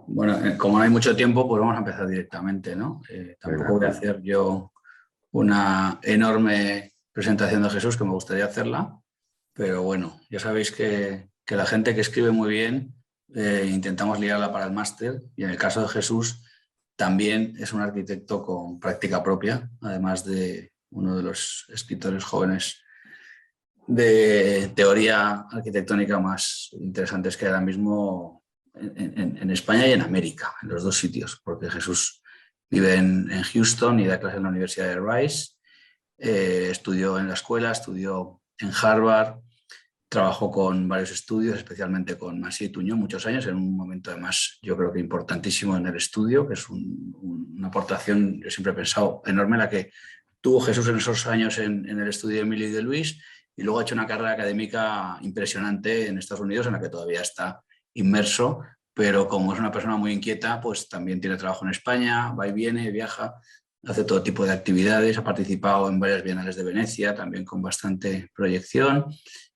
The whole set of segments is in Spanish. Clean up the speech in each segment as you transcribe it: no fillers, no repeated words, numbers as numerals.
Bueno, como no hay mucho tiempo, pues vamos a empezar directamente, ¿no? Tampoco Venga, voy a pues, hacer yo una enorme presentación de Jesús, que me gustaría hacerla, pero bueno, ya sabéis que la gente que escribe muy bien intentamos liarla para el máster, y en el caso de Jesús también es un arquitecto con práctica propia, además de uno de los escritores jóvenes de teoría arquitectónica más interesantes que hay ahora mismo en España y en América, en los dos sitios, porque Jesús vive en Houston y da clases en la Universidad de Rice, estudió en la escuela, estudió en Harvard, trabajó con varios estudios, especialmente con Masí y Tuñón, muchos años, en un momento además yo creo que importantísimo en el estudio, que es una aportación, yo siempre he pensado, enorme la que tuvo Jesús en esos años en el estudio de Emilio y de Luis, y luego ha hecho una carrera académica impresionante en Estados Unidos, en la que todavía está inmerso, pero como es una persona muy inquieta, pues también tiene trabajo en España, va y viene, viaja, hace todo tipo de actividades, ha participado en varias bienales de Venecia, también con bastante proyección,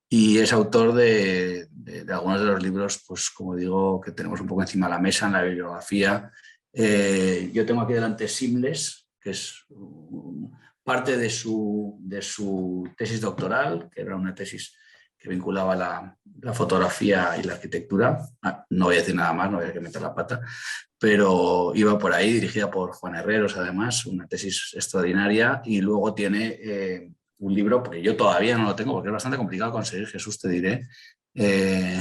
y es autor de algunos de los libros, pues como digo, que tenemos un poco encima de la mesa en la bibliografía. Yo tengo aquí delante Simles, que es parte de su tesis doctoral, que era una tesis que vinculaba la fotografía y la arquitectura. No voy a decir nada más, no voy a meter la pata, pero iba por ahí, dirigida por Juan Herreros, además, una tesis extraordinaria, y luego tiene un libro, porque yo todavía no lo tengo, porque es bastante complicado conseguir, Jesús, te diré, eh,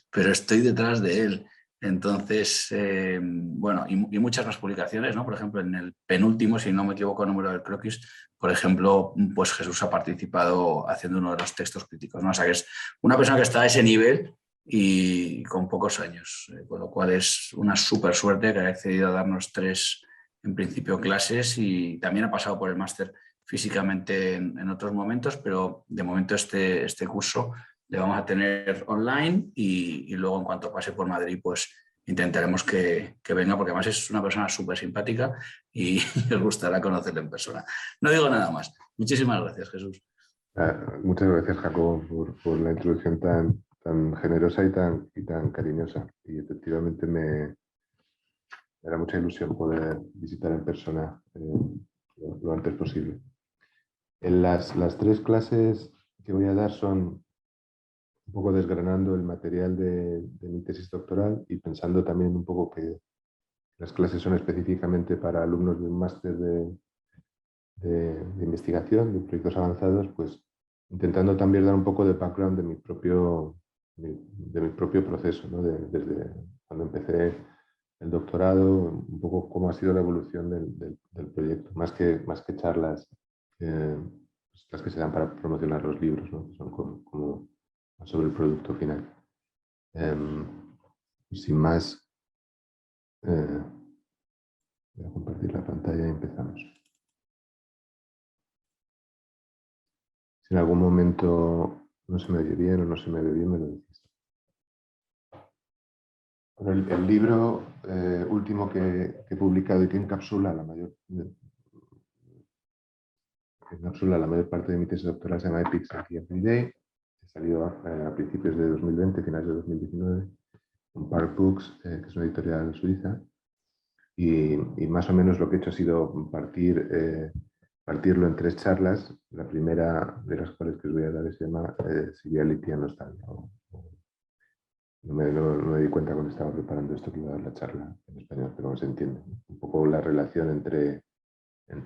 pero estoy detrás de él. Entonces, bueno, y muchas más publicaciones, ¿no? Por ejemplo, en el penúltimo, si no me equivoco, número del croquis, por ejemplo, pues Jesús ha participado haciendo uno de los textos críticos, ¿no? O sea, que es una persona que está a ese nivel y con pocos años, con lo cual es una súper suerte que haya accedido a darnos 3, en principio, clases, y también ha pasado por el máster físicamente en otros momentos, pero de momento este curso le vamos a tener online, y luego en cuanto pase por Madrid, pues intentaremos que venga, porque además es una persona súper simpática y os gustará conocerle en persona. No digo nada más. Muchísimas gracias, Jesús. muchas gracias, Jacobo, por la introducción tan generosa y tan cariñosa. Y efectivamente me da mucha ilusión poder visitar en persona lo antes posible. Las tres clases que voy a dar son un poco desgranando el material de mi tesis doctoral y pensando también un poco que las clases son específicamente para alumnos de un máster de investigación, de proyectos avanzados, pues intentando también dar un poco de background de mi propio proceso, ¿no? Desde cuando empecé el doctorado, un poco cómo ha sido la evolución del proyecto, más que charlas, pues las que se dan para promocionar los libros, ¿no? Que son como sobre el producto final. Sin más, voy a compartir la pantalla y empezamos. Si en algún momento no se me oye bien o no se me ve bien, me lo decís. Bueno, el libro último que he publicado y que encapsula la mayor parte de mi tesis doctoral se llama Epics and Everyday. He salido a principios de 2020, finales de 2019, con Park Books, que es una editorial suiza. Y más o menos lo que he hecho ha sido partirlo en 3 charlas. La primera de las cuales que os voy a dar se llama Seriality and Nostalgia. No me di cuenta cuando estaba preparando esto que iba a dar la charla en español, pero no se entiende. Un poco la relación entre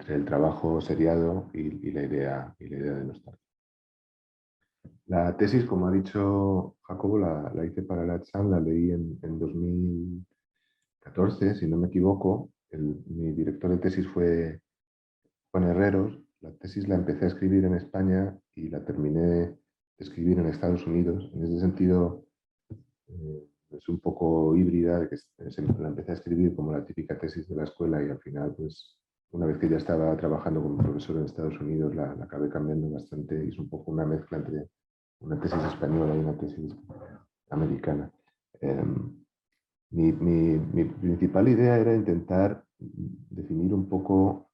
el trabajo seriado y la idea de nostalgia. La tesis, como ha dicho Jacobo, la hice para la CHAN, la leí en 2014, si no me equivoco. Mi director de tesis fue Juan Herreros. La tesis la empecé a escribir en España y la terminé de escribir en Estados Unidos. En ese sentido, es un poco híbrida, de que la empecé a escribir como la típica tesis de la escuela y al final, pues, una vez que ya estaba trabajando como profesor en Estados Unidos, la acabé cambiando bastante y es un poco una mezcla entre una tesis española y una tesis americana. Mi principal idea era intentar definir un poco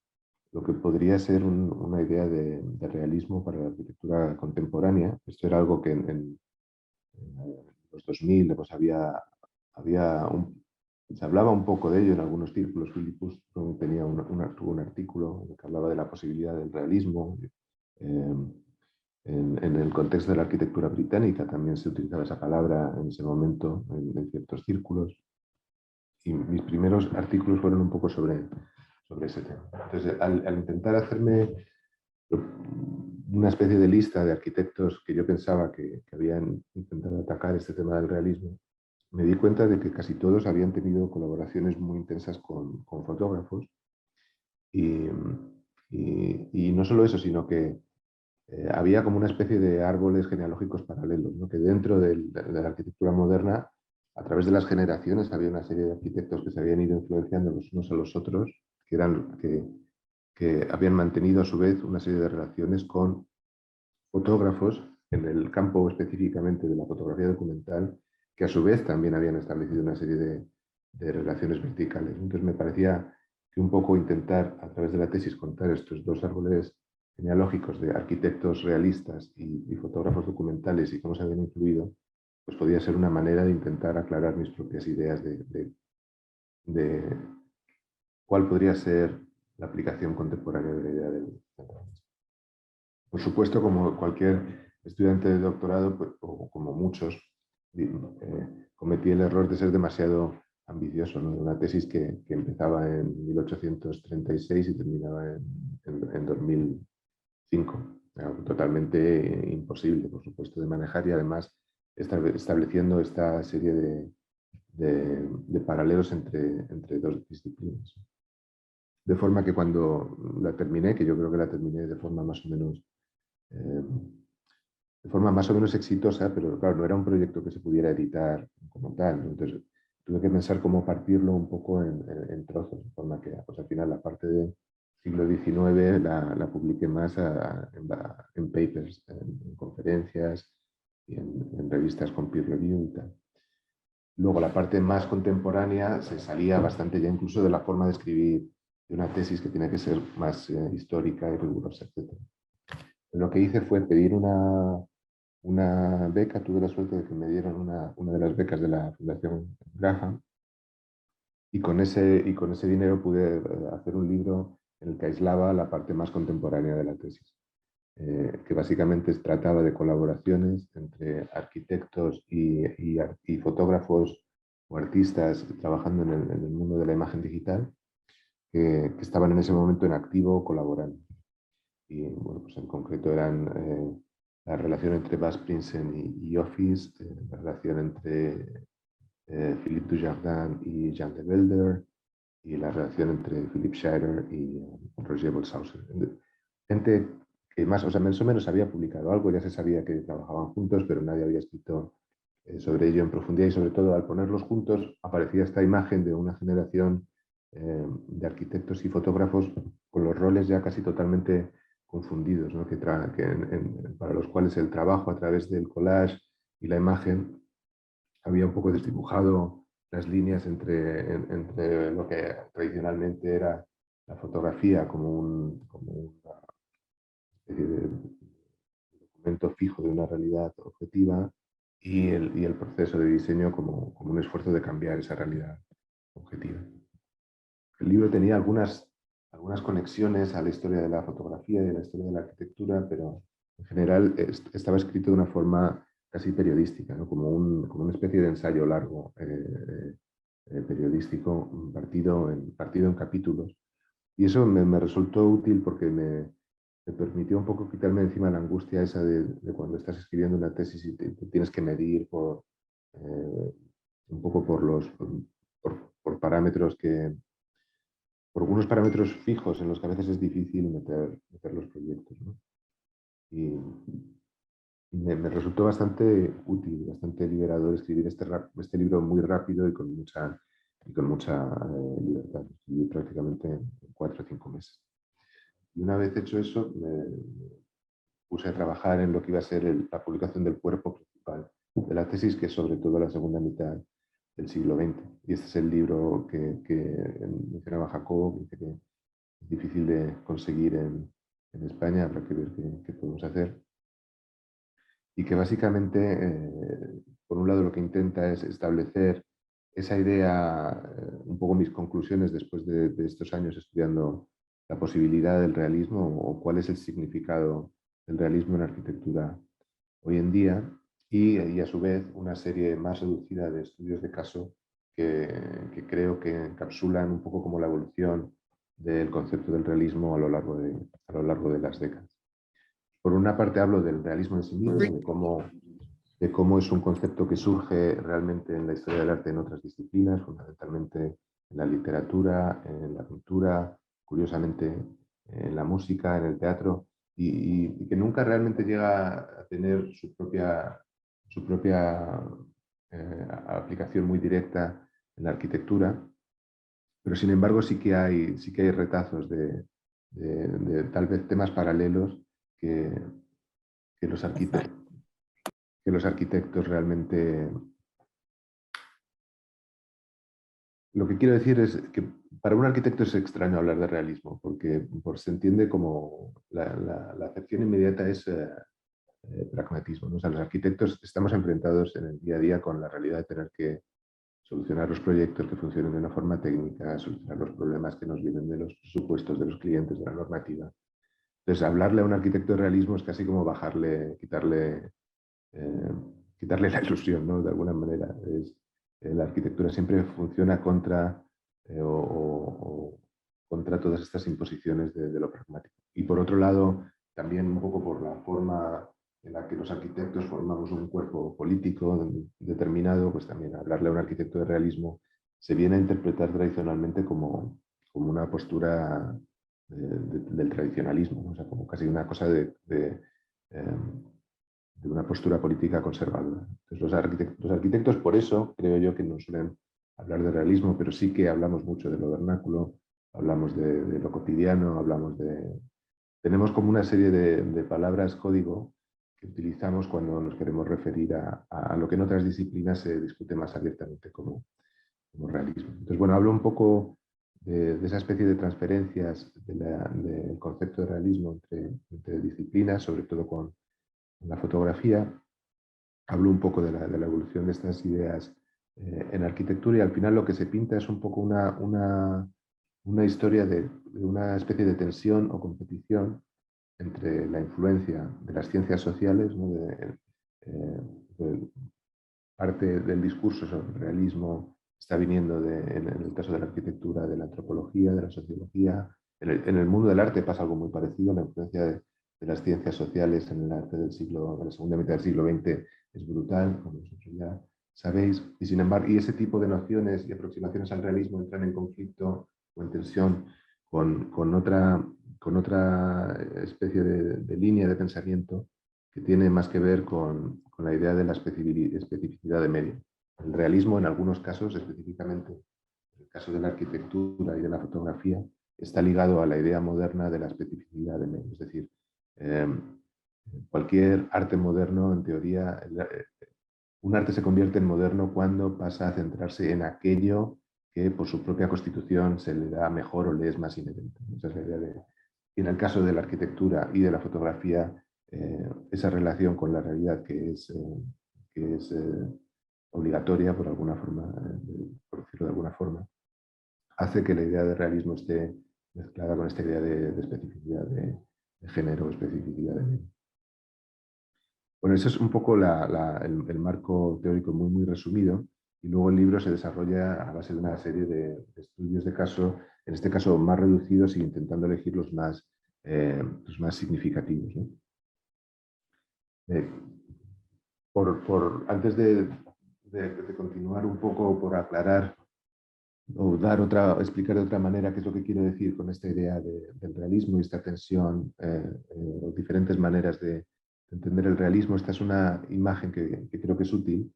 lo que podría ser una idea de realismo para la arquitectura contemporánea. Esto era algo que en los 2000 pues había se hablaba un poco de ello en algunos círculos. Philippus tenía tuvo un artículo que hablaba de la posibilidad del realismo. En el contexto de la arquitectura británica también se utilizaba esa palabra en ese momento en ciertos círculos. Y mis primeros artículos fueron un poco sobre ese tema. Entonces, al intentar hacerme una especie de lista de arquitectos que yo pensaba que habían intentado atacar este tema del realismo, me di cuenta de que casi todos habían tenido colaboraciones muy intensas con fotógrafos. Y no solo eso, sino que había como una especie de árboles genealógicos paralelos, ¿no? Que dentro de la arquitectura moderna, a través de las generaciones, había una serie de arquitectos que se habían ido influenciando los unos a los otros, que habían mantenido a su vez una serie de relaciones con fotógrafos en el campo específicamente de la fotografía documental, que a su vez también habían establecido una serie de relaciones verticales. Entonces me parecía que un poco intentar a través de la tesis contar estos dos árboles genealógicos de arquitectos realistas y fotógrafos documentales y cómo se habían influido, pues podía ser una manera de intentar aclarar mis propias ideas de cuál podría ser la aplicación contemporánea de la idea del centralismo. Por supuesto, como cualquier estudiante de doctorado, pues, o como muchos, cometí el error de ser demasiado ambicioso, ¿no? Una tesis que empezaba en 1836 y terminaba en 2005. Algo totalmente imposible, por supuesto, de manejar y además estableciendo esta serie de paralelos entre dos disciplinas. De forma que cuando la terminé, que yo creo que la terminé de forma más o menos exitosa, pero claro, no era un proyecto que se pudiera editar como tal, ¿no? Entonces tuve que pensar cómo partirlo un poco en trozos, de forma que pues, al final la parte del siglo XIX la publiqué más en papers, en conferencias y en revistas con peer review y tal. Luego la parte más contemporánea se salía bastante ya incluso de la forma de escribir de una tesis que tiene que ser más histórica y rigurosa, etc. Lo que hice fue pedir una beca, tuve la suerte de que me dieron una de las becas de la Fundación Graham y con ese dinero pude hacer un libro en el que aislaba la parte más contemporánea de la tesis, que básicamente trataba de colaboraciones entre arquitectos y fotógrafos o artistas trabajando en el mundo de la imagen digital que estaban en ese momento en activo colaborando. Y bueno, pues en concreto eran la relación entre Bas Prinsen y Office, la relación entre Philippe Dujardin y Jean de Belder, y la relación entre Philippe Scheider y Roger Bolshauser. Gente que más o menos había publicado algo, ya se sabía que trabajaban juntos, pero nadie había escrito sobre ello en profundidad y sobre todo al ponerlos juntos aparecía esta imagen de una generación de arquitectos y fotógrafos con los roles ya casi totalmente confundidos, ¿no? Para los cuales el trabajo a través del collage y la imagen había un poco desdibujado las líneas entre lo que tradicionalmente era la fotografía como una especie de documento fijo de una realidad objetiva y el proceso de diseño como un esfuerzo de cambiar esa realidad objetiva. El libro tenía algunas conexiones a la historia de la fotografía y de la historia de la arquitectura, pero en general estaba escrito de una forma casi periodística, ¿no? Como una especie de ensayo largo periodístico partido en capítulos. Y eso me resultó útil porque me permitió un poco quitarme encima la angustia esa de cuando estás escribiendo una tesis y te tienes que medir un poco por parámetros por algunos parámetros fijos en los que a veces es difícil meter los proyectos, ¿no? Y me resultó bastante útil, bastante liberador escribir este libro muy rápido y con mucha libertad. Escribí prácticamente en 4 o 5 meses. Y una vez hecho eso, me puse a trabajar en lo que iba a ser la publicación del cuerpo principal de la tesis, que es sobre todo la segunda mitad del siglo XX. Y este es el libro que mencionaba Jacobo, que dice que es difícil de conseguir en España, habrá que ver qué podemos hacer. Y que básicamente, por un lado, lo que intenta es establecer esa idea, un poco mis conclusiones después de estos años estudiando la posibilidad del realismo o cuál es el significado del realismo en arquitectura hoy en día y a su vez una serie más reducida de estudios de caso que creo que encapsulan un poco como la evolución del concepto del realismo a lo largo de las décadas. Por una parte hablo del realismo en sí mismo, de cómo es un concepto que surge realmente en la historia del arte en otras disciplinas, fundamentalmente en la literatura, en la pintura, curiosamente en la música, en el teatro, y que nunca realmente llega a tener su propia aplicación muy directa en la arquitectura, pero sin embargo sí que hay retazos de tal vez temas paralelos que, que los arquitectos realmente... Lo que quiero decir es que para un arquitecto es extraño hablar de realismo, porque se entiende como la acepción inmediata es pragmatismo, ¿no? O sea, los arquitectos estamos enfrentados en el día a día con la realidad de tener que solucionar los proyectos que funcionen de una forma técnica, solucionar los problemas que nos vienen de los presupuestos, de los clientes, de la normativa. Entonces, hablarle a un arquitecto de realismo es casi como eh, quitarle la ilusión, ¿no? De alguna manera. La arquitectura siempre funciona o contra todas estas imposiciones de lo pragmático. Y por otro lado, también un poco por la forma en la que los arquitectos formamos un cuerpo político determinado, pues también hablarle a un arquitecto de realismo se viene a interpretar tradicionalmente como una postura del tradicionalismo, ¿no? O sea, como casi una cosa de una postura política conservadora. Entonces, los arquitectos, por eso, creo yo que no suelen hablar de realismo, pero sí que hablamos mucho de lo vernáculo, hablamos de lo cotidiano, tenemos como una serie de palabras código que utilizamos cuando nos queremos referir a lo que en otras disciplinas se discute más abiertamente como realismo. Entonces, bueno, hablo un poco de esa especie de transferencias del concepto de realismo entre disciplinas, sobre todo con la fotografía. Hablo un poco de la evolución de estas ideas en arquitectura y al final lo que se pinta es un poco una historia de una especie de tensión o competición entre la influencia de las ciencias sociales, ¿no? Parte del discurso sobre el realismo está viniendo en el caso de la arquitectura, de la antropología, de la sociología. En el mundo del arte pasa algo muy parecido, la influencia de las ciencias sociales en el arte de la segunda mitad del siglo XX es brutal, como vosotros ya sabéis, y sin embargo, y ese tipo de nociones y aproximaciones al realismo entran en conflicto o en tensión con otra especie de línea de pensamiento que tiene más que ver con la idea de la especificidad de medio. El realismo, en algunos casos, específicamente en el caso de la arquitectura y de la fotografía, está ligado a la idea moderna de la especificidad de medio. Es decir, cualquier arte moderno, en teoría, un arte se convierte en moderno cuando pasa a centrarse en aquello que por su propia constitución se le da mejor o le es más inherente. Esa es la idea y en el caso de la arquitectura y de la fotografía, esa relación con la realidad que es obligatoria por alguna forma, por decirlo de alguna forma, hace que la idea de realismo esté mezclada con esta idea de especificidad de género, especificidad de medio. Bueno, eso es un poco el marco teórico muy resumido y luego el libro se desarrolla a base de una serie de estudios de caso, en este caso más reducidos e intentando elegir los más significativos, ¿no? Antes de continuar un poco por aclarar o explicar de otra manera qué es lo que quiero decir con esta idea del realismo y esta tensión o diferentes maneras de entender el realismo. Esta es una imagen que creo que es útil,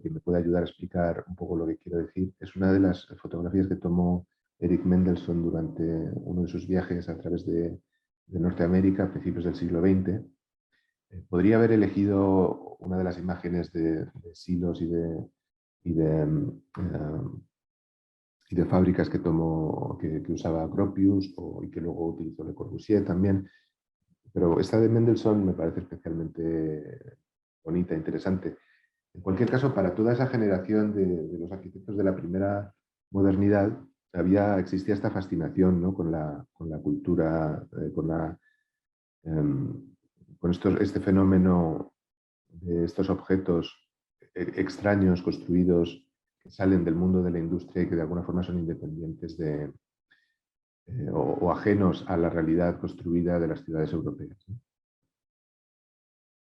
que me puede ayudar a explicar un poco lo que quiero decir. Es una de las fotografías que tomó Eric Mendelsohn durante uno de sus viajes a través de Norteamérica a principios del siglo XX. Podría haber elegido una de las imágenes de silos y de fábricas que usaba Gropius y que luego utilizó Le Corbusier también. Pero esta de Mendelssohn me parece especialmente bonita, interesante. En cualquier caso, para toda esa generación de los arquitectos de la primera modernidad, existía esta fascinación, ¿no? con la cultura, em, con este fenómeno de estos objetos extraños construidos que salen del mundo de la industria y que de alguna forma son independientes o ajenos a la realidad construida de las ciudades europeas, ¿no?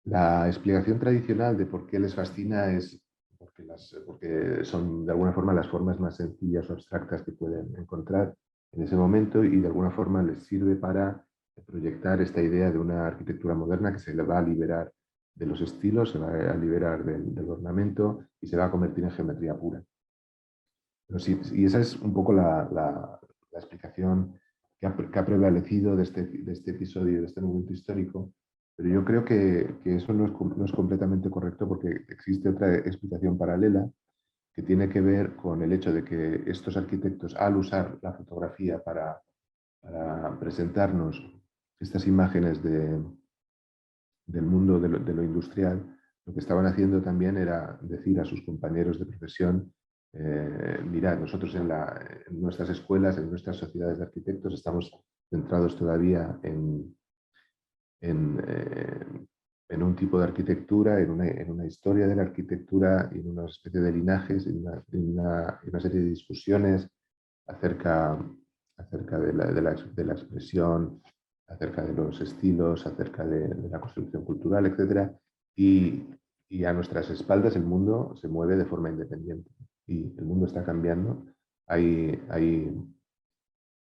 La explicación tradicional de por qué les fascina es porque son de alguna forma las formas más sencillas o abstractas que pueden encontrar en ese momento y de alguna forma les sirve para proyectar esta idea de una arquitectura moderna que se le va a liberar de los estilos, se va a liberar del ornamento y se va a convertir en geometría pura. Pero sí, y esa es un poco la explicación que ha prevalecido de este episodio, de este momento histórico. Pero yo creo que eso no es completamente correcto porque existe otra explicación paralela que tiene que ver con el hecho de que estos arquitectos, al usar la fotografía para presentarnos estas imágenes del mundo de lo industrial, lo que estaban haciendo también era decir a sus compañeros de profesión, mirad, nosotros en nuestras escuelas, en nuestras sociedades de arquitectos, estamos centrados todavía en un tipo de arquitectura, en una historia de la arquitectura, y en una especie de linajes, en una serie de discusiones acerca de la expresión, acerca de los estilos, acerca de la construcción cultural, etc. Y a nuestras espaldas el mundo se mueve de forma independiente y el mundo está cambiando. Hay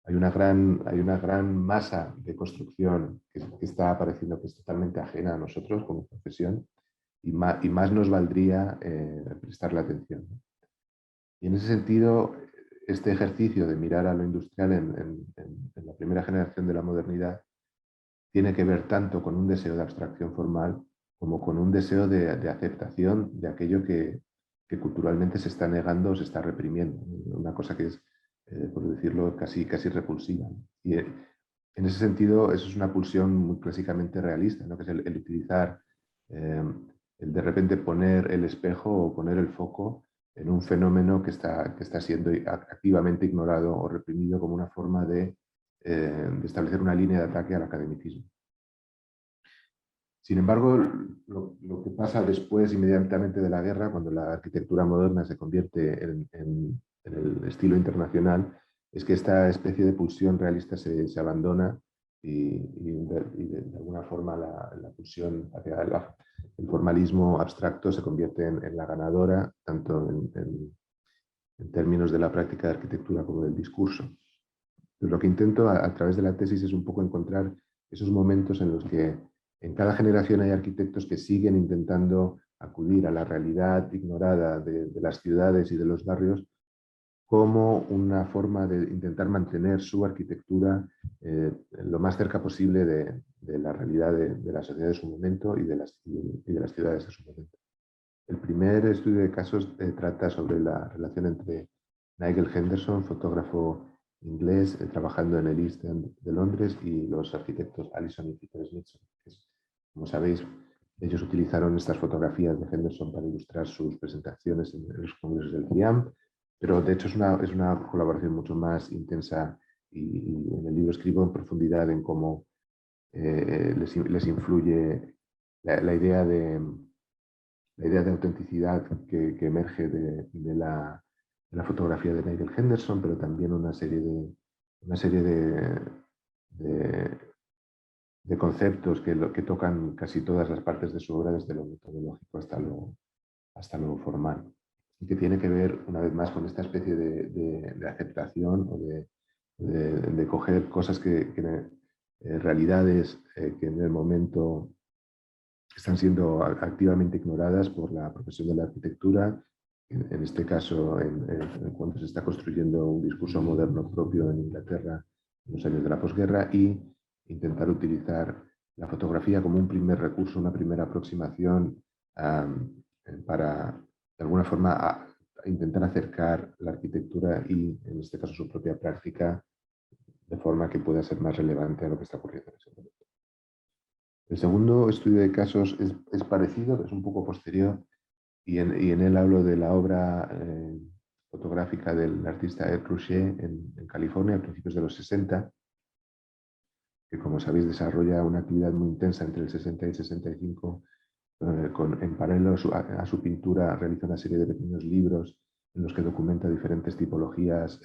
una gran masa de construcción que está apareciendo, que es totalmente ajena a nosotros como profesión, y más nos valdría prestarle atención, ¿no? Y en ese sentido, este ejercicio de mirar a lo industrial en la primera generación de la modernidad tiene que ver tanto con un deseo de abstracción formal como con un deseo de aceptación de aquello que culturalmente se está negando o se está reprimiendo. Una cosa que es, por decirlo, casi repulsiva. Y en ese sentido, eso es una pulsión muy clásicamente realista, ¿no? Que es el utilizar, el de repente poner el espejo o poner el foco en un fenómeno que está siendo activamente ignorado o reprimido como una forma de establecer una línea de ataque al academicismo. Sin embargo, lo que pasa después, inmediatamente de la guerra, cuando la arquitectura moderna se convierte en el estilo internacional, es que esta especie de pulsión realista se abandona y de alguna forma la pulsión hacia el formalismo abstracto se convierte en la ganadora, tanto en términos de la práctica de arquitectura como del discurso. Pues lo que intento a través de la tesis es un poco encontrar esos momentos en los que en cada generación hay arquitectos que siguen intentando acudir a la realidad ignorada de las ciudades y de los barrios como una forma de intentar mantener su arquitectura lo más cerca posible de la realidad de la sociedad de su momento y de las ciudades de su momento. El primer estudio de casos trata sobre la relación entre Nigel Henderson, fotógrafo inglés, trabajando en el East End de Londres, y los arquitectos Allison y Peter Smithson. Como sabéis, ellos utilizaron estas fotografías de Henderson para ilustrar sus presentaciones en los congresos del CIAM, pero de hecho es una colaboración mucho más intensa y en el libro escribo en profundidad en cómo les influye la idea de autenticidad que emerge de la fotografía de Nigel Henderson, pero también una serie de conceptos que tocan casi todas las partes de su obra, desde lo metodológico hasta lo formal, y que tiene que ver, una vez más, con esta especie de aceptación o de coger cosas realidades que en el momento están siendo activamente ignoradas por la profesión de la arquitectura, en este caso en cuanto se está construyendo un discurso moderno propio en Inglaterra en los años de la posguerra, y intentar utilizar la fotografía como un primer recurso, una primera aproximación para, de alguna forma, a intentar acercar la arquitectura y, en este caso, su propia práctica de forma que pueda ser más relevante a lo que está ocurriendo en ese momento. El segundo estudio de casos es parecido, es un poco posterior, y en él hablo de la obra fotográfica del artista Ed Ruscha en California a principios de los 60, que como sabéis desarrolla una actividad muy intensa entre el 60 y el 65, en paralelo a su pintura realiza una serie de pequeños libros en los que documenta diferentes tipologías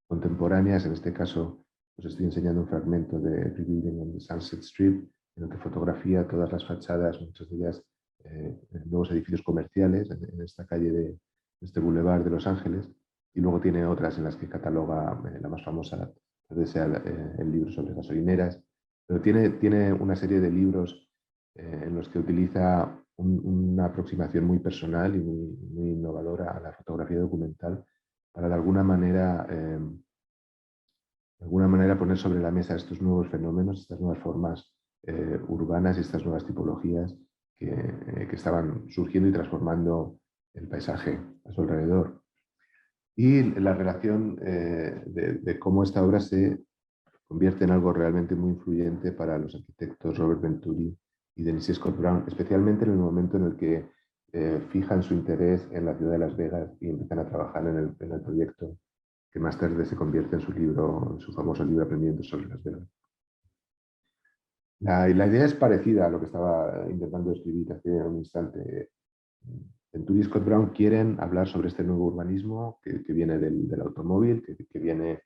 contemporáneas. En este caso, os estoy enseñando un fragmento de Rebuilding on the Sunset Strip, en el que fotografía todas las fachadas, muchas de ellas nuevos edificios comerciales en esta calle de este boulevard de Los Ángeles, y luego tiene otras en las que cataloga la más famosa, sea el libro sobre gasolineras, pero tiene una serie de libros en los que utiliza una aproximación muy personal y muy innovadora a la fotografía documental para de alguna manera poner sobre la mesa estos nuevos fenómenos, estas nuevas formas urbanas y estas nuevas tipologías que estaban surgiendo y transformando el paisaje a su alrededor. Y la relación de cómo esta obra se convierte en algo realmente muy influyente para los arquitectos Robert Venturi y Dennis Scott Brown, especialmente en el momento en el que fijan su interés en la ciudad de Las Vegas y empiezan a trabajar en el proyecto que más tarde se convierte en su libro, en su famoso libro Aprendiendo sobre Las Vegas. La idea es parecida a lo que estaba intentando escribir hace un instante. Venturi y Scott Brown quieren hablar sobre este nuevo urbanismo que viene del automóvil, que viene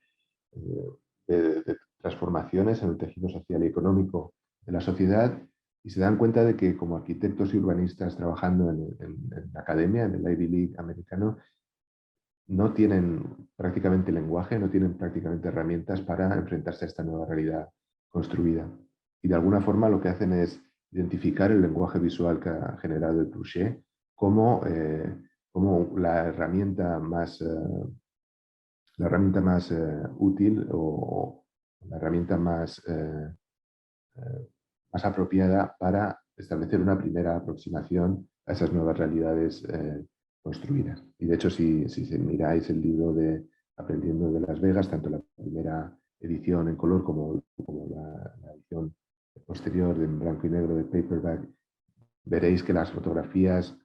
de transformaciones en el tejido social y económico de la sociedad, y se dan cuenta de que como arquitectos y urbanistas trabajando en la academia, en el Ivy League americano, no tienen prácticamente lenguaje, no tienen prácticamente herramientas para enfrentarse a esta nueva realidad construida. Y de alguna forma lo que hacen es identificar el lenguaje visual que ha generado el Touché como la herramienta más útil o la herramienta más apropiada para establecer una primera aproximación a esas nuevas realidades construidas. Y de hecho, si miráis el libro de Aprendiendo de Las Vegas, tanto la primera edición en color como la edición posterior en blanco y negro de paperback, veréis que las fotografías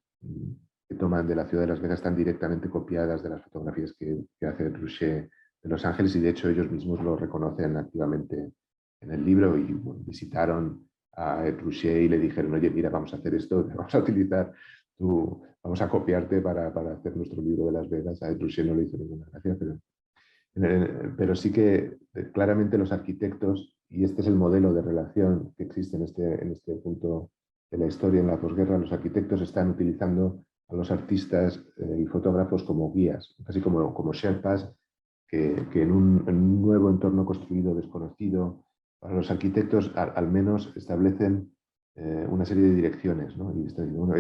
que toman de la ciudad de Las Vegas están directamente copiadas de las fotografías que hace Ruscha de Los Ángeles, y de hecho ellos mismos lo reconocen activamente en el libro. Y bueno, visitaron a Ruscha y le dijeron: oye, mira, vamos a hacer esto, vamos a utilizar vamos a copiarte para hacer nuestro libro de Las Vegas. A Ruscha no le hizo ninguna gracia, pero sí que claramente los arquitectos, y este es el modelo de relación que existe en este punto de la historia, en la posguerra, los arquitectos están utilizando a los artistas y fotógrafos como guías, casi como sherpas, que en un nuevo entorno construido, desconocido, para los arquitectos al menos establecen una serie de direcciones, ¿no? Y bueno,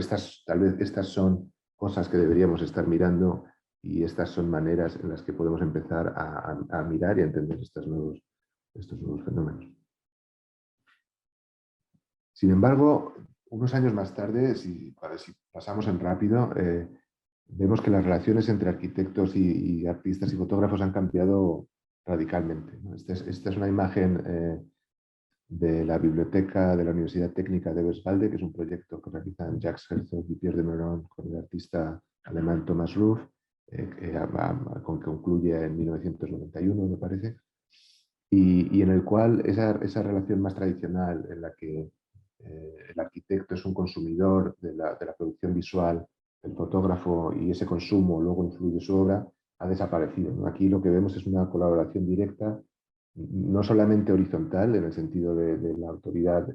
tal vez estas son cosas que deberíamos estar mirando, y estas son maneras en las que podemos empezar a mirar y a entender estos nuevos fenómenos. Sin embargo, unos años más tarde, si pasamos en rápido, vemos que las relaciones entre arquitectos y artistas y fotógrafos han cambiado radicalmente, ¿no? Esta es una imagen de la biblioteca de la Universidad Técnica de Eberswalde, que es un proyecto que realizan Jacques Herzog y Pierre de Meuron con el artista alemán Thomas Ruff, que concluye en 1991, me parece, y en el cual esa relación más tradicional en la que el arquitecto es un consumidor de la producción visual, el fotógrafo, y ese consumo luego influye su obra, ha desaparecido, ¿no? Aquí lo que vemos es una colaboración directa, no solamente horizontal en el sentido de la autoridad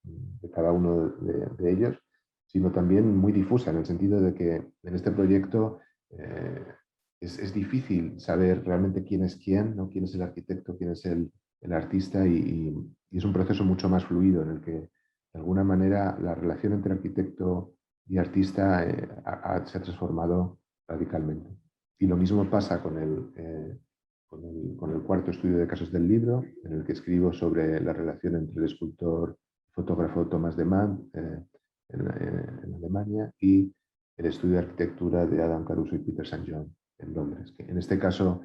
de cada uno de ellos, sino también muy difusa en el sentido de que en este proyecto es difícil saber realmente quién es quién, ¿no? Quién es el arquitecto, quién es el artista, y es un proceso mucho más fluido en el que de alguna manera la relación entre arquitecto y artista se ha transformado radicalmente. Y lo mismo pasa con el cuarto estudio de casos del libro, en el que escribo sobre la relación entre el escultor y fotógrafo Thomas de Man en Alemania, y el estudio de arquitectura de Adam Caruso y Peter St. John en Londres. Que en este caso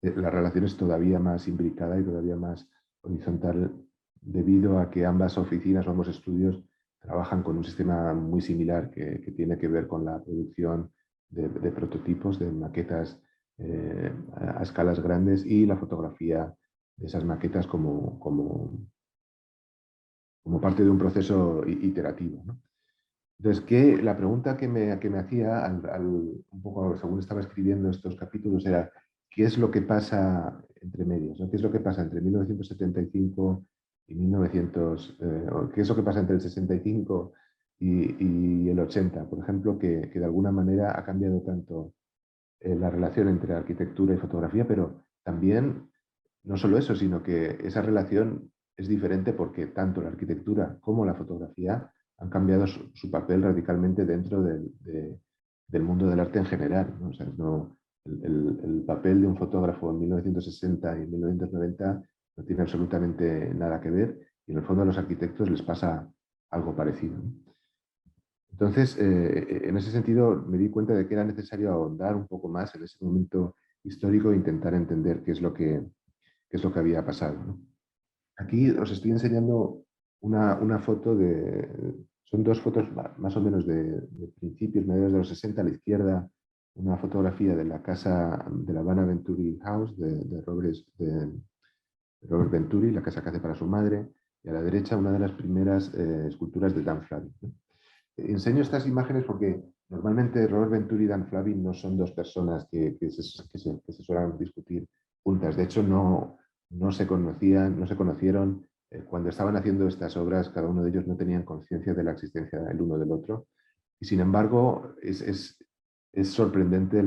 la relación es todavía más imbricada y todavía más horizontal, debido a que ambas oficinas o ambos estudios trabajan con un sistema muy similar que tiene que ver con la producción de prototipos, de maquetas a escalas grandes y la fotografía de esas maquetas como parte de un proceso iterativo, ¿no? Entonces, la pregunta que me hacía un poco según estaba escribiendo estos capítulos era ¿qué es lo que pasa entre medias, ¿no? ¿Qué es lo que pasa entre 1975 y 1900, qué es lo que pasa entre el 65 y el 80? Por ejemplo, que de alguna manera ha cambiado tanto la relación entre arquitectura y fotografía, pero también no solo eso, sino que esa relación es diferente porque tanto la arquitectura como la fotografía han cambiado su papel radicalmente dentro del mundo del arte en general, ¿no? O sea, el papel de un fotógrafo en 1960 y en 1990 no tiene absolutamente nada que ver y en el fondo a los arquitectos les pasa algo parecido, ¿no? Entonces, en ese sentido, me di cuenta de que era necesario ahondar un poco más en ese momento histórico e intentar entender qué es lo que había pasado, ¿no? Aquí os estoy enseñando una foto son dos fotos más o menos de principios, mediados de los 60. A la izquierda, una fotografía de la casa de la Habana Venturi House de Robert Venturi, la casa que hace para su madre, y a la derecha una de las primeras esculturas de Dan Flavin, ¿no? Enseño estas imágenes porque normalmente Robert Venturi y Dan Flavin no son dos personas que se suelen discutir juntas. De hecho, no se conocieron cuando estaban haciendo estas obras. Cada uno de ellos no tenían conciencia de la existencia el uno del otro. Y sin embargo, es sorprendente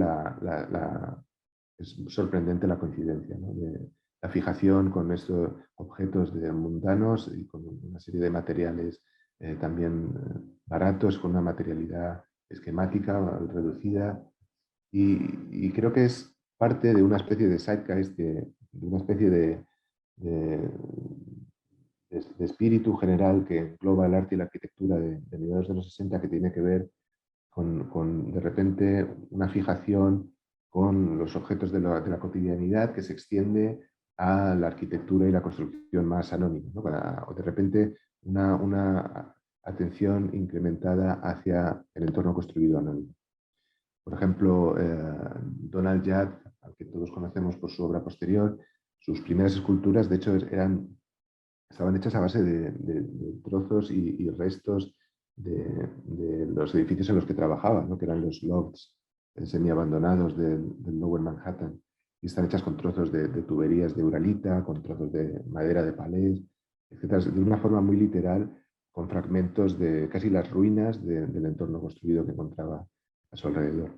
es sorprendente la coincidencia, ¿no? De la fijación con estos objetos mundanos y con una serie de materiales también baratos, con una materialidad esquemática, reducida, y creo que es parte de una especie de zeitgeist, de una especie de, de espíritu general que engloba el arte y la arquitectura de mediados de los 60, que tiene que ver con de repente una fijación con los objetos de la cotidianidad que se extiende a la arquitectura y la construcción más anónima, ¿no? O de repente una atención incrementada hacia el entorno construido anónimo. Por ejemplo, Donald Judd, al que todos conocemos por su obra posterior, sus primeras esculturas, de hecho, estaban hechas a base de trozos y restos de los edificios en los que trabajaba, ¿no? Que eran los lofts semiabandonados del Lower Manhattan, y están hechas con trozos de tuberías de uralita, con trozos de madera de palés, etcétera, de una forma muy literal, con fragmentos de casi las ruinas del entorno construido que encontraba a su alrededor.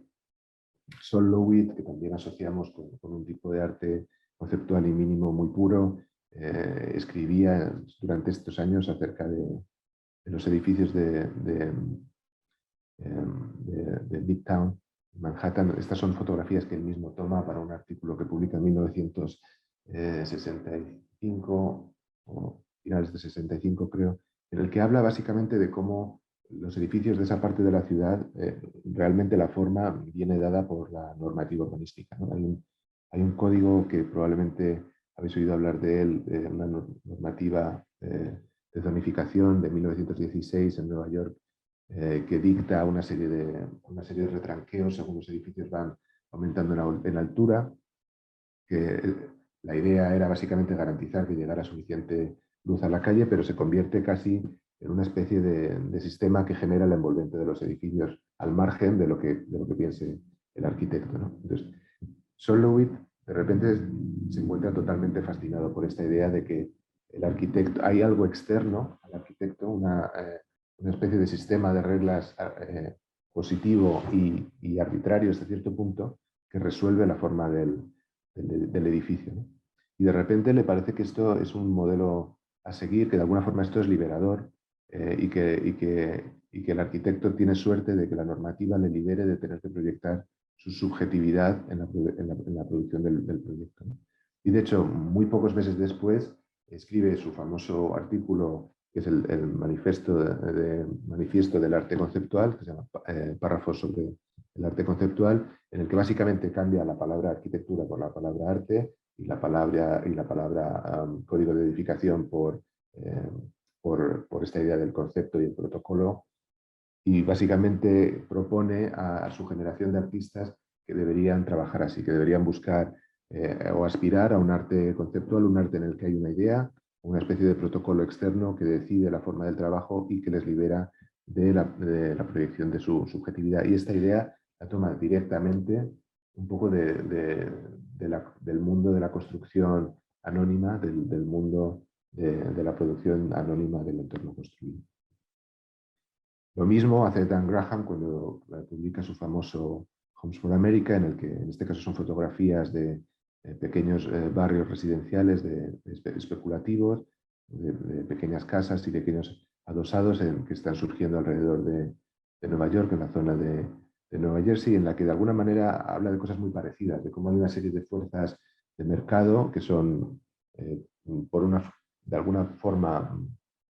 Sol Lewitt, que también asociamos con un tipo de arte conceptual y mínimo muy puro, escribía durante estos años acerca de los edificios de Midtown, Manhattan. Estas son fotografías que él mismo toma para un artículo que publica en 1965 o finales de 65, creo, en el que habla básicamente de cómo los edificios de esa parte de la ciudad, realmente la forma viene dada por la normativa urbanística, ¿no? Hay un código que probablemente habéis oído hablar de él, una normativa de zonificación de 1916 en Nueva York, que dicta una serie de retranqueos según los edificios van aumentando en altura, que la idea era básicamente garantizar que llegara suficiente luz a la calle, pero se convierte casi en una especie de sistema que genera el envolvente de los edificios al margen de lo que piense el arquitecto, ¿no? Entonces, Sol Lewitt de repente se encuentra totalmente fascinado por esta idea de que el arquitecto, hay algo externo al arquitecto, una especie de sistema de reglas positivo y arbitrario hasta cierto punto, que resuelve la forma del edificio, ¿no? Y de repente le parece que esto es un modelo a seguir, que de alguna forma esto es liberador, y que el arquitecto tiene suerte de que la normativa le libere de tener que proyectar su subjetividad en la producción del proyecto, ¿no? Y de hecho, muy pocos meses después, escribe su famoso artículo, que es el manifiesto del arte conceptual, que se llama Párrafos sobre el arte conceptual, en el que básicamente cambia la palabra arquitectura por la palabra arte y la palabra código de edificación por por esta idea del concepto y el protocolo, y básicamente propone a su generación de artistas que deberían trabajar así, que deberían buscar o aspirar a un arte conceptual, un arte en el que hay una idea, una especie de protocolo externo que decide la forma del trabajo y que les libera de la proyección de su subjetividad. Y esta idea la toma directamente un poco del mundo de la construcción anónima, del mundo de la producción anónima del entorno construido. Lo mismo hace Dan Graham cuando publica su famoso Homes for America, en el que en este caso son fotografías de pequeños barrios residenciales especulativos, de pequeñas casas y pequeños adosados que están surgiendo alrededor de Nueva York, en la zona de Nueva Jersey, en la que de alguna manera habla de cosas muy parecidas, de cómo hay una serie de fuerzas de mercado que son, de alguna forma,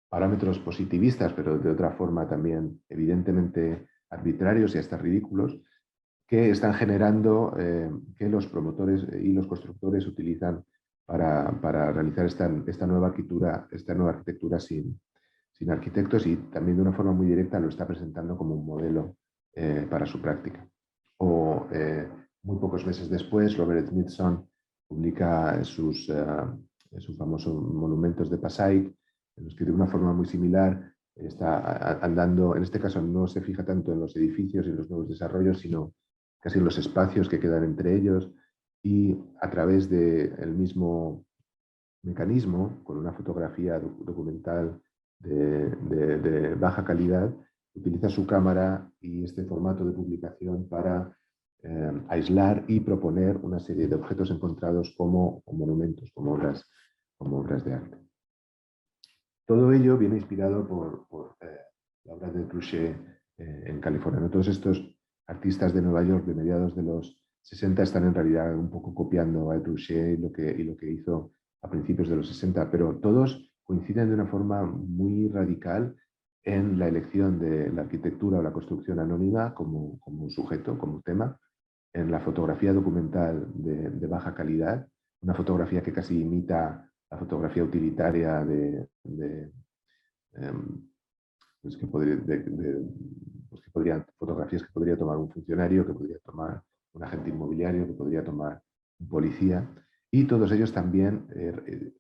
parámetros positivistas, pero de otra forma también evidentemente arbitrarios y hasta ridículos, que están generando que los promotores y los constructores utilizan para realizar esta nueva arquitectura sin arquitectos, y también de una forma muy directa lo está presentando como un modelo para su práctica. O muy pocos meses después, Robert Smithson publica sus famosos monumentos de Passaic, en los que de una forma muy similar está andando. En este caso no se fija tanto en los edificios y en los nuevos desarrollos, sino casi en los espacios que quedan entre ellos, y a través del mismo mecanismo, con una fotografía documental de baja calidad, utiliza su cámara y este formato de publicación para aislar y proponer una serie de objetos encontrados como monumentos, como obras de arte. Todo ello viene inspirado por la obra de Truchet en California. ¿No? Todos estos artistas de Nueva York de mediados de los 60 están en realidad un poco copiando a Truchet y lo que hizo a principios de los 60, pero todos coinciden de una forma muy radical en la elección de la arquitectura o la construcción anónima como sujeto, como tema, en la fotografía documental de baja calidad, una fotografía que casi imita la fotografía utilitaria pues fotografías que podría tomar un funcionario, que podría tomar un agente inmobiliario, que podría tomar un policía, y todos ellos también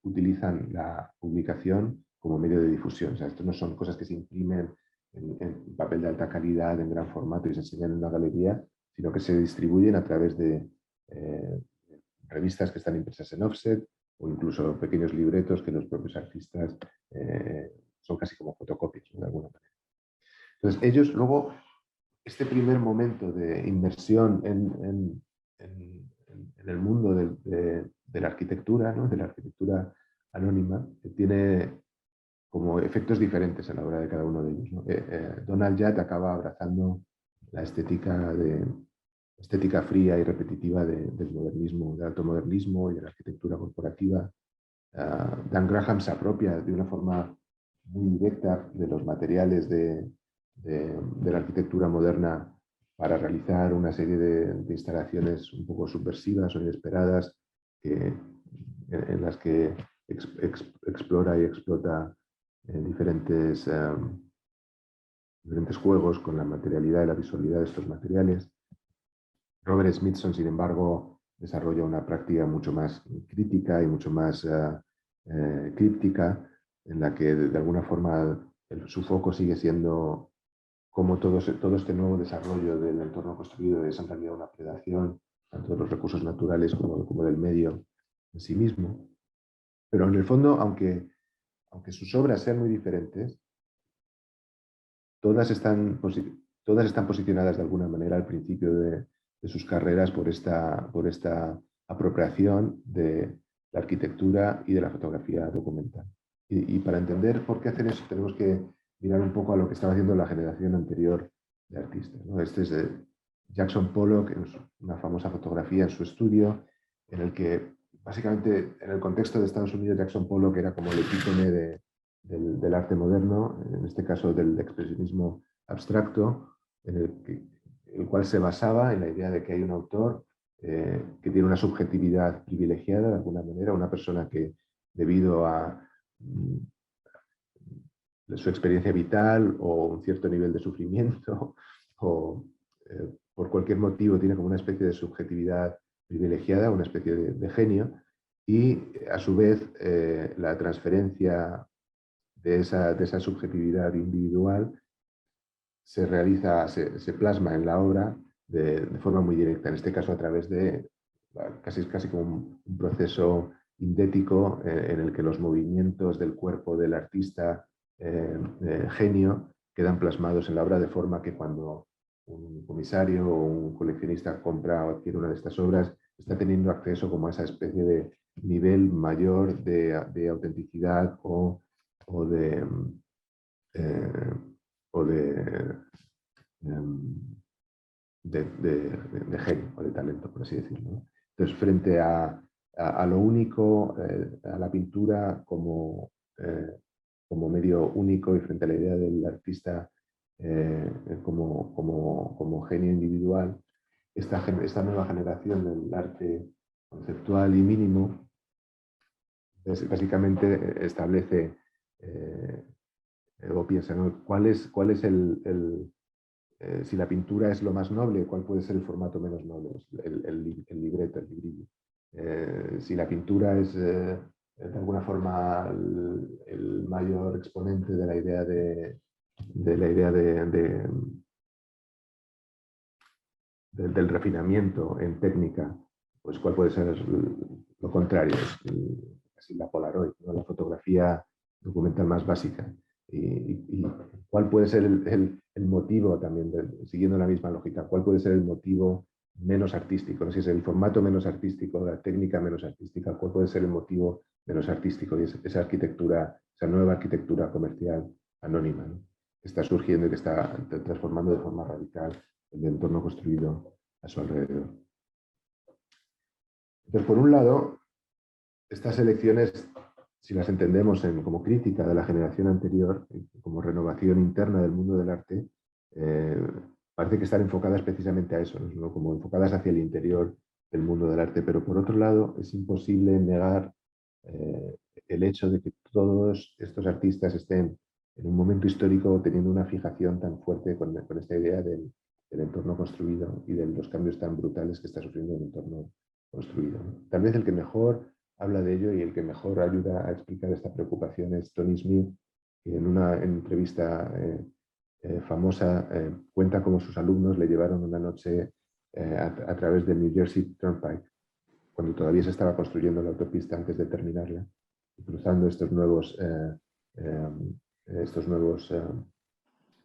utilizan la publicación como medio de difusión. O sea, esto no son cosas que se imprimen en papel de alta calidad, en gran formato y se enseñan en una galería, sino que se distribuyen a través de revistas que están impresas en offset, o incluso pequeños libretos que los propios artistas son casi como fotocopias, ¿no? De alguna manera. Entonces, ellos luego, este primer momento de inmersión en el mundo de la arquitectura, ¿no? De la arquitectura anónima, tiene como efectos diferentes a la hora de cada uno de ellos, ¿no? Donald Judd acaba abrazando la estética fría y repetitiva del modernismo, del automodernismo y de la arquitectura corporativa. Dan Graham se apropia de una forma muy directa de los materiales de la arquitectura moderna para realizar una serie de instalaciones un poco subversivas o inesperadas, en las que explora y explota diferentes juegos con la materialidad y la visualidad de estos materiales. Robert Smithson, sin embargo, desarrolla una práctica mucho más crítica y mucho más críptica, en la que de alguna forma su foco sigue siendo cómo todo este nuevo desarrollo del entorno construido es en realidad una predación tanto de los recursos naturales como del medio en sí mismo. Pero en el fondo, aunque sus obras sean muy diferentes, todas están posicionadas de alguna manera al principio de sus carreras por esta apropiación de la arquitectura y de la fotografía documental. Y para entender por qué hacen eso, tenemos que mirar un poco a lo que estaba haciendo la generación anterior de artistas, ¿no? Este es de Jackson Pollock, en una famosa fotografía en su estudio, en el que básicamente en el contexto de Estados Unidos Jackson Pollock era como el epítome del arte moderno, en este caso del expresionismo abstracto, el cual se basaba en la idea de que hay un autor que tiene una subjetividad privilegiada de alguna manera, una persona que debido a su experiencia vital o un cierto nivel de sufrimiento o por cualquier motivo tiene como una especie de subjetividad privilegiada, una especie de genio, y a su vez la transferencia de esa subjetividad individual se realiza, se plasma en la obra de forma muy directa, en este caso a través de casi como un proceso indético en el que los movimientos del cuerpo del artista genio quedan plasmados en la obra, de forma que cuando un comisario o un coleccionista compra o adquiere una de estas obras, está teniendo acceso como a esa especie de nivel mayor de autenticidad o de, eh, o de genio o de talento, por así decirlo, ¿no? Entonces, frente a lo único, a la pintura como medio único, y frente a la idea del artista como genio individual, esta nueva generación del arte conceptual y mínimo básicamente establece o piensa, ¿no? ¿Cuál es si la pintura es lo más noble, ¿cuál puede ser el formato menos noble? El libreto, el librillo. Si la pintura es de alguna forma el mayor exponente de la idea del refinamiento en técnica, pues ¿cuál puede ser lo contrario? Es la Polaroid, ¿no? La fotografía documental más básica. Y cuál puede ser el motivo también, siguiendo la misma lógica, cuál puede ser el motivo menos artístico, ¿no? Si es el formato menos artístico, la técnica menos artística, cuál puede ser el motivo menos artístico, y esa arquitectura, esa nueva arquitectura comercial anónima, ¿no? Que está surgiendo y que está transformando de forma radical el entorno construido a su alrededor. Entonces, por un lado, estas elecciones, si las entendemos como crítica de la generación anterior, como renovación interna del mundo del arte, parece que están enfocadas precisamente a eso, ¿no? Como enfocadas hacia el interior del mundo del arte. Pero por otro lado, es imposible negar el hecho de que todos estos artistas estén en un momento histórico teniendo una fijación tan fuerte con esta idea del entorno construido y de los cambios tan brutales que está sufriendo el entorno construido, ¿no? Tal vez el que mejor habla de ello y el que mejor ayuda a explicar esta preocupación es Tony Smith, que en una entrevista famosa cuenta cómo sus alumnos le llevaron una noche a través del New Jersey Turnpike, cuando todavía se estaba construyendo la autopista antes de terminarla, y cruzando estos nuevos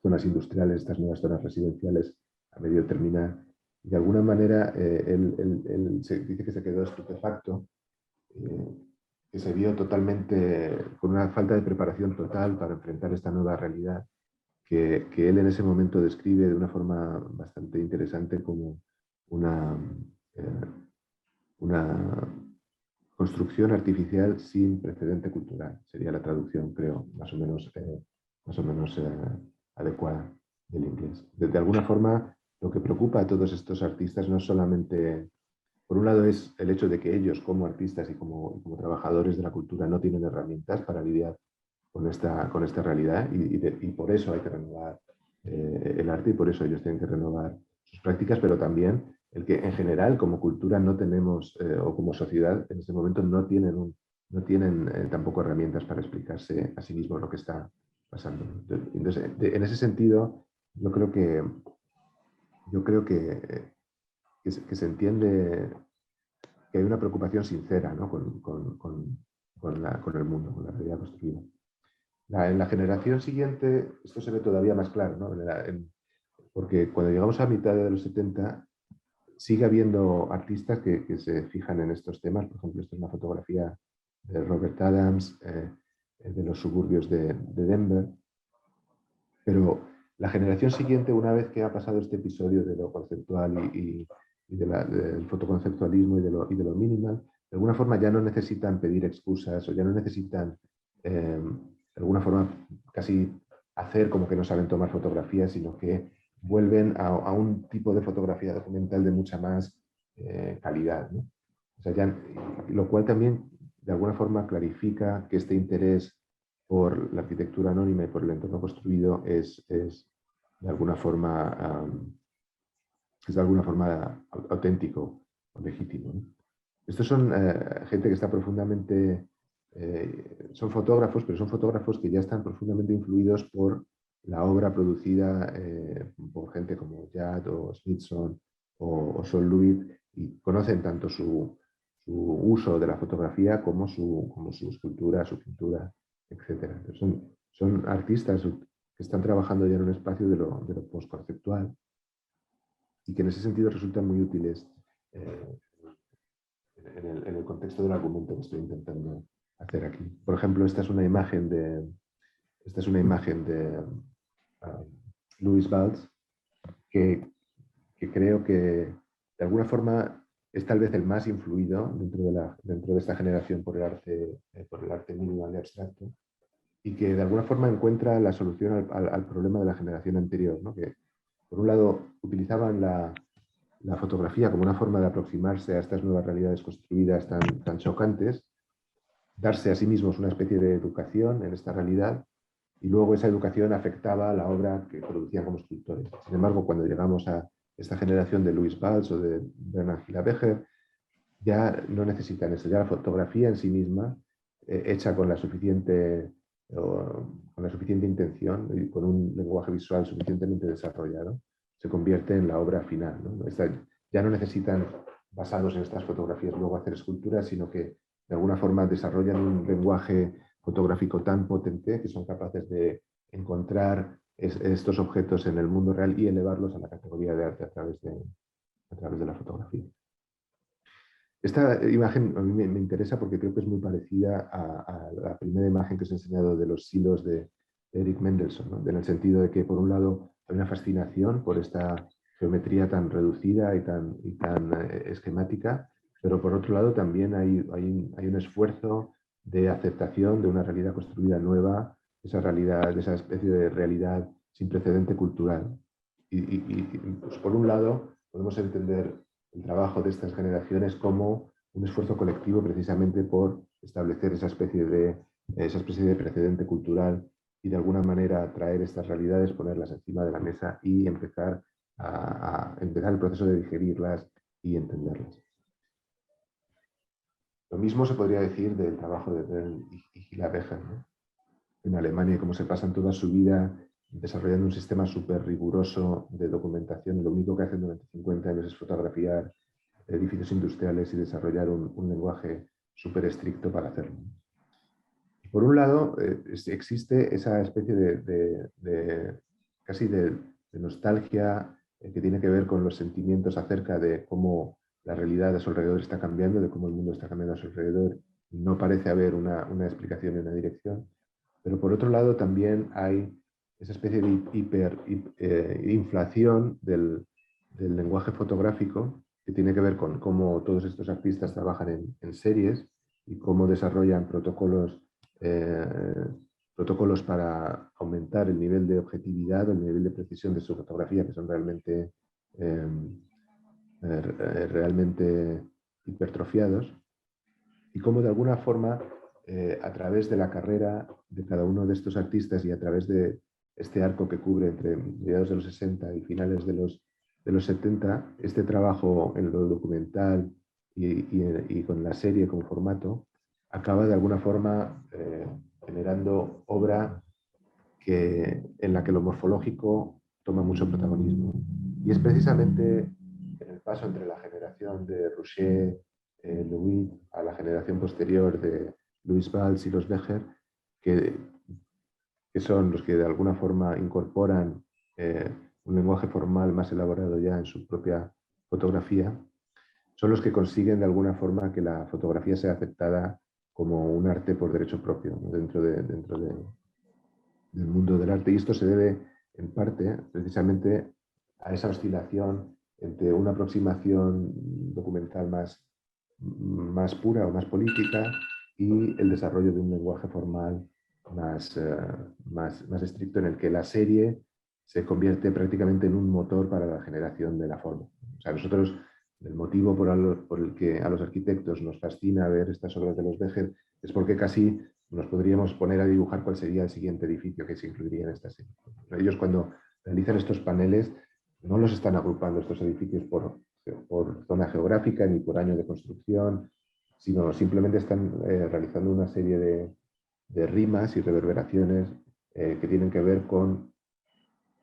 zonas industriales, estas nuevas zonas residenciales a medio terminar. Y de alguna manera él dice que se quedó estupefacto, que se vio totalmente con una falta de preparación total para enfrentar esta nueva realidad, que él en ese momento describe de una forma bastante interesante como una construcción artificial sin precedente cultural. Sería la traducción, creo, más o menos adecuada del inglés. De alguna forma, lo que preocupa a todos estos artistas no solamente, por un lado, es el hecho de que ellos, como artistas y como trabajadores de la cultura, no tienen herramientas para lidiar con esta realidad, y por eso hay que renovar el arte, y por eso ellos tienen que renovar sus prácticas, pero también el que en general como cultura no tenemos, o como sociedad en este momento no tienen tampoco herramientas para explicarse a sí mismos lo que está pasando. Entonces, en ese sentido, yo creo que se entiende que hay una preocupación sincera, ¿no? con el mundo, con la realidad construida. En la generación siguiente esto se ve todavía más claro, ¿no? Porque cuando llegamos a mitad de los 70 sigue habiendo artistas que se fijan en estos temas. Por ejemplo, esta es una fotografía de Robert Adams, de los suburbios de Denver. Pero la generación siguiente, una vez que ha pasado este episodio de lo conceptual y del fotoconceptualismo y de lo minimal, de alguna forma ya no necesitan pedir excusas, o ya no necesitan de alguna forma casi hacer como que no saben tomar fotografías, sino que vuelven a un tipo de fotografía documental de mucha más calidad, ¿no? O sea, lo cual también de alguna forma clarifica que este interés por la arquitectura anónima y por el entorno construido es de alguna forma, auténtico o legítimo, ¿no? Estos son gente que está profundamente, son fotógrafos, pero son fotógrafos que ya están profundamente influidos por la obra producida por gente como Jad o Smithson o Sol Lewitt, y conocen tanto su uso de la fotografía como su escultura, su pintura, etc. Entonces son artistas que están trabajando ya en un espacio de lo postconceptual y que en ese sentido resultan muy útiles eh, en el contexto del argumento que estoy intentando hacer aquí. Por ejemplo, esta es una imagen de Louis Valls, que creo que de alguna forma es tal vez el más influido dentro de esta generación por el arte minimal y abstracto, y que de alguna forma encuentra la solución al problema de la generación anterior, ¿no? Que por un lado utilizaban la fotografía como una forma de aproximarse a estas nuevas realidades construidas tan chocantes, darse a sí mismos una especie de educación en esta realidad, y luego esa educación afectaba a la obra que producían como escultores. Sin embargo, cuando llegamos a esta generación de Louis Valls o de Bernard Hila-Becher, ya no necesitan eso, ya la fotografía en sí misma, hecha con la suficiente intención y con un lenguaje visual suficientemente desarrollado, se convierte en la obra final, ¿no? Ya no necesitan, basados en estas fotografías, luego hacer esculturas, sino que de alguna forma desarrollan un lenguaje fotográfico tan potente que son capaces de encontrar estos objetos en el mundo real y elevarlos a la categoría de arte a través de la fotografía. Esta imagen a mí me interesa porque creo que es muy parecida a la primera imagen que os he enseñado de los silos de Eric Mendelssohn, ¿no? En el sentido de que, por un lado, hay una fascinación por esta geometría tan reducida y tan esquemática, pero por otro lado también hay un esfuerzo de aceptación de una realidad construida nueva, de esa especie de realidad sin precedente cultural. Pues, por un lado, podemos entender el trabajo de estas generaciones como un esfuerzo colectivo precisamente por establecer esa especie de precedente cultural y de alguna manera traer estas realidades, ponerlas encima de la mesa y empezar el proceso de digerirlas y entenderlas. Lo mismo se podría decir del trabajo de Bell y Gila Becher, ¿no? En Alemania, cómo se pasan toda su vida desarrollando un sistema súper riguroso de documentación. Lo único que hacen durante 50 años es fotografiar edificios industriales y desarrollar un lenguaje súper estricto para hacerlo. Por un lado, existe esa especie casi de nostalgia que tiene que ver con los sentimientos acerca de cómo la realidad a su alrededor está cambiando, de cómo el mundo está cambiando a su alrededor. No parece haber una explicación y una dirección. Pero por otro lado también hay esa especie de inflación del lenguaje fotográfico que tiene que ver con cómo todos estos artistas trabajan en series y cómo desarrollan protocolos para aumentar el nivel de objetividad o el nivel de precisión de su fotografía, que son realmente hipertrofiados, y cómo de alguna forma a través de la carrera de cada uno de estos artistas y a través de este arco que cubre entre mediados de los 60 y finales de los 70, este trabajo en lo documental y con la serie como formato acaba de alguna forma generando obra en la que lo morfológico toma mucho protagonismo. Y es precisamente en el paso entre la generación de Rouchet, Lewitt, a la generación posterior de Louis Valls y los Becher, que son los que de alguna forma incorporan un lenguaje formal más elaborado ya en su propia fotografía, son los que consiguen de alguna forma que la fotografía sea aceptada como un arte por derecho propio, ¿no? dentro del mundo del arte. Y esto se debe en parte precisamente a esa oscilación entre una aproximación documental más pura o más política y el desarrollo de un lenguaje formal más estricto, en el que la serie se convierte prácticamente en un motor para la generación de la forma. O sea, nosotros, el motivo por el que a los arquitectos nos fascina ver estas obras de los Becher es porque casi nos podríamos poner a dibujar cuál sería el siguiente edificio que se incluiría en esta serie. Ellos, cuando realizan estos paneles, no los están agrupando estos edificios por zona geográfica ni por año de construcción, sino simplemente están realizando una serie de rimas y reverberaciones que tienen que ver con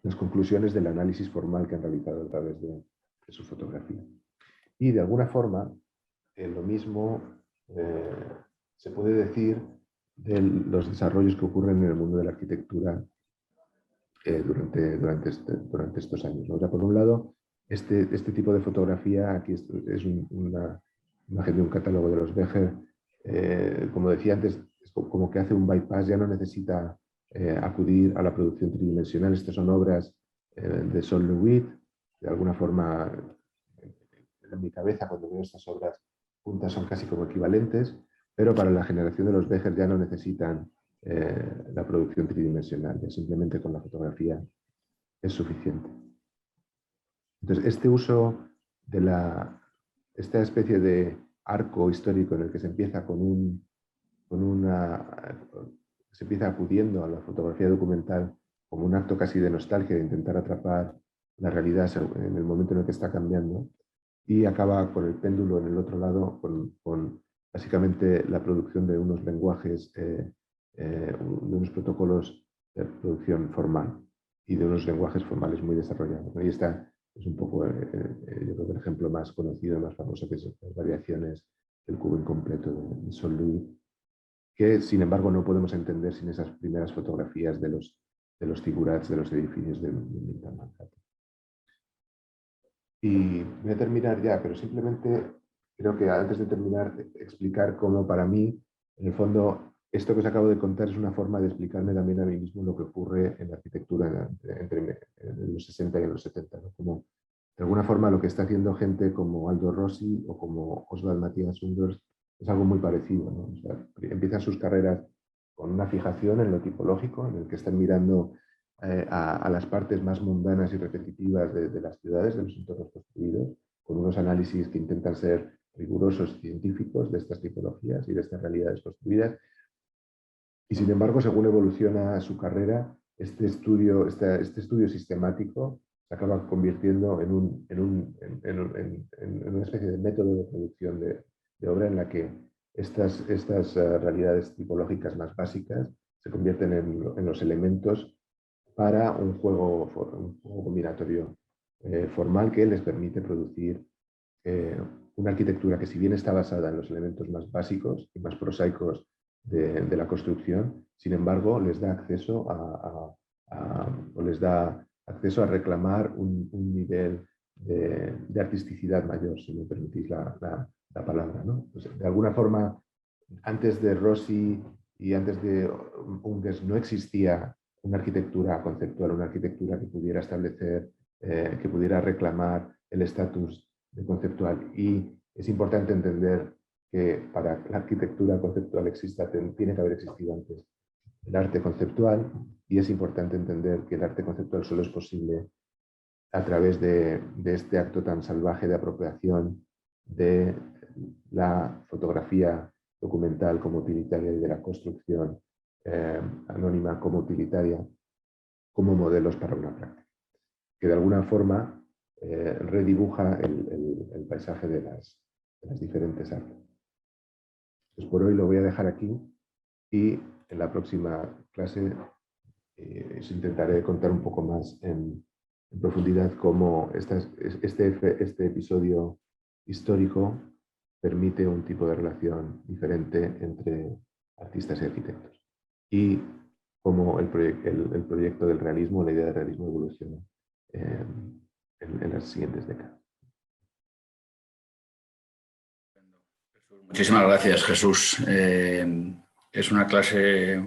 las conclusiones del análisis formal que han realizado a través de su fotografía. Y de alguna forma, lo mismo se puede decir de los desarrollos que ocurren en el mundo de la arquitectura durante estos años, ¿no? O sea, por un lado, este tipo de fotografía, aquí es una imagen de un catálogo de los Becher, como decía antes, es como que hace un bypass, ya no necesita acudir a la producción tridimensional. Estas son obras de Sol LeWitt, de alguna forma, en mi cabeza, cuando veo estas obras juntas, son casi como equivalentes, pero para la generación de los Becher ya no necesitan la producción tridimensional, ya simplemente con la fotografía es suficiente. Entonces, este uso de esta especie de arco histórico en el que se empieza se empieza acudiendo a la fotografía documental como un acto casi de nostalgia, de intentar atrapar la realidad en el momento en el que está cambiando, y acaba con el péndulo en el otro lado, con básicamente la producción de unos lenguajes, de unos protocolos de producción formal y de unos lenguajes formales muy desarrollados. Y esta es un poco, yo creo que el ejemplo más conocido, más famoso, que son las variaciones del cubo incompleto de Sol LeWitt, que sin embargo no podemos entender sin esas primeras fotografías de los figurats de los edificios de Midtown Manhattan. Y voy a terminar ya, pero simplemente creo que antes de terminar, explicar cómo para mí, en el fondo, esto que os acabo de contar es una forma de explicarme también a mí mismo lo que ocurre en la arquitectura entre los 60 y los 70, ¿no? Como, de alguna forma, lo que está haciendo gente como Aldo Rossi o como Oswald Matthias Unders es algo muy parecido, ¿no? O sea, empiezan sus carreras con una fijación en lo tipológico, en el que están mirando a las partes más mundanas y repetitivas de las ciudades, de los entornos construidos, con unos análisis que intentan ser rigurosos científicos de estas tipologías y de estas realidades construidas. Y sin embargo, según evoluciona su carrera, este estudio sistemático se acaba convirtiendo en una especie de método de producción de obra en la que estas realidades tipológicas más básicas se convierten en los elementos para un juego combinatorio formal que les permite producir una arquitectura que, si bien está basada en los elementos más básicos y más prosaicos de la construcción, sin embargo, les da acceso a reclamar un nivel de artisticidad mayor, si me permitís la palabra, ¿no? Pues, de alguna forma, antes de Rossi y antes de Ungers no existía una arquitectura conceptual, una arquitectura que pudiera establecer, que pudiera reclamar el estatus de conceptual. Y es importante entender que para que la arquitectura conceptual exista, tiene que haber existido antes el arte conceptual, y es importante entender que el arte conceptual solo es posible a través de este acto tan salvaje de apropiación de la fotografía documental como utilitaria y de la construcción anónima como utilitaria, como modelos para una práctica, que de alguna forma redibuja el paisaje de las diferentes artes. Pues por hoy lo voy a dejar aquí, y en la próxima clase os intentaré contar un poco más en profundidad cómo este episodio histórico permite un tipo de relación diferente entre artistas y arquitectos, y cómo el proyecto del realismo, la idea del realismo, evoluciona en las siguientes décadas. Muchísimas gracias, Jesús. Es una clase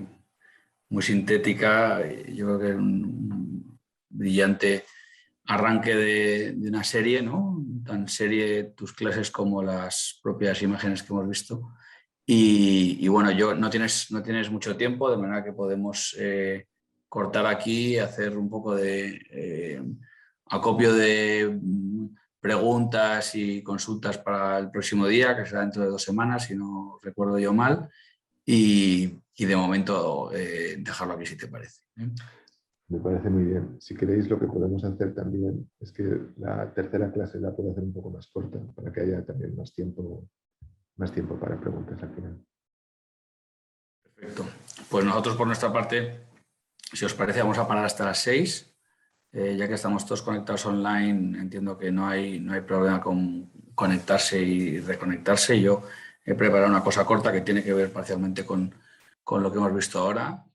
muy sintética, yo creo que un brillante arranque de una serie, ¿no? Tan serie tus clases como las propias imágenes que hemos visto. Y bueno, no tienes mucho tiempo, de manera que podemos cortar aquí, hacer un poco de acopio de preguntas y consultas para el próximo día, que será dentro de 2 semanas, si no recuerdo yo mal. Y y de momento dejarlo aquí si te parece. Me parece muy bien. Si queréis, lo que podemos hacer también es que la tercera clase la puedo hacer un poco más corta para que haya también más tiempo para preguntas al final. Perfecto. Pues nosotros por nuestra parte, si os parece, vamos a parar hasta las 6. Ya que estamos todos conectados online, entiendo que no hay problema con conectarse y reconectarse. Yo he preparado una cosa corta que tiene que ver parcialmente con lo que hemos visto ahora,